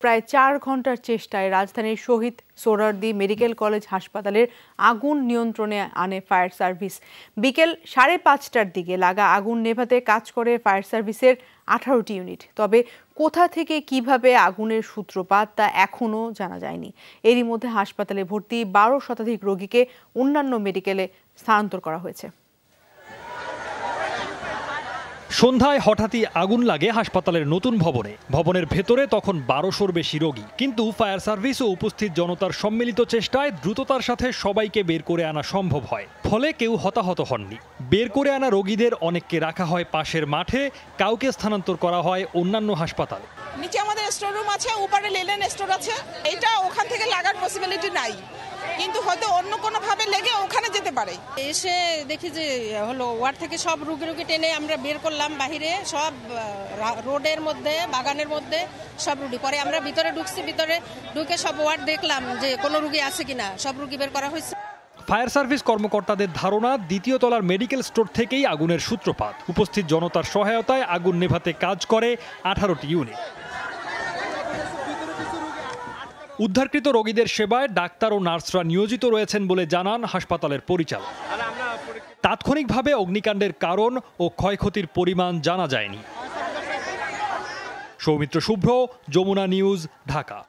প্রায় 4 ঘন্টার চেষ্টায় রাজধানীর শহীদ সোহরাওয়ার্দী মেডিকেল কলেজ হাসপাতালের আগুন নিয়ন্ত্রণে আনে ফায়ার সার্ভিস। বিকেল 5:30টার দিকে লাগা আগুন নেভাতে কাজ করে ফায়ার সার্ভিসের 18টি ইউনিট। তবে কোথা থেকে কিভাবে আগুনের সূত্রপাত তা এখনও জানা যায়নি। এরই মধ্যে হাসপাতালে ভর্তি 12 শতাধিক রোগীকে অন্যান্য মেডিকেলে স্থানান্তর করা হয়েছে। সন্ধ্যায় হঠাৎই আগুন লাগে হাসপাতালের নতুন ভবনে। ভবনের ভেতরে তখন 1200-র বেশি রোগী, কিন্তু ফায়ার সার্ভিস ও উপস্থিত জনতার সম্মিলিত চেষ্টায় দ্রুততার সাথে সবাইকে বের করে আনা সম্ভব হয়। ফলে কেউ হতাহত হননি। বের করে আনা রোগীদের অনেককে রাখা হয় পাশের মাঠে, কাউকে স্থানান্তর করা হয় অন্যান্য হাসপাতালে। নিচে আমাদের স্টোর রুম আছে, উপরে লেলেন স্টোর আছে। এটা ওখান থেকে লাগার পসিবিলিটি নাই, কিন্তু হয়তো অন্য কোনো ভাবে লেগে ওখানে যেতে পারে। এসে দেখি যে ওয়ার্ড থেকে সব রুগী টেনে আমরা বের করলাম বাহিরে, সব রোডের মধ্যে, বাগানের মধ্যে সব রুগী। পরে আমরা ভিতরে ঢুকছি, ভিতরে ঢুকে সব ওয়ার্ড দেখলাম যে কোনো রুগী আছে কিনা, সব রুগী বের করা হয়েছে। ফায়ার সার্ভিস কর্মকর্তাদের ধারণা, দ্বিতীয় তলার মেডিকেল স্টোর থেকেই আগুনের সূত্রপাত। উপস্থিত জনতার সহায়তায় আগুন নেভাতে কাজ করে 18টি ইউনিট। উদ্ধারকৃত রোগীদের সেবায় ডাক্তার ও নার্সরা নিয়োজিত রয়েছেন বলে জানান হাসপাতালের পরিচালক। তাৎক্ষণিকভাবে অগ্নিকাণ্ডের কারণ ও ক্ষয়ক্ষতির পরিমাণ জানা যায়নি। সৌমিত্র শুভ্র, যমুনা নিউজ, ঢাকা।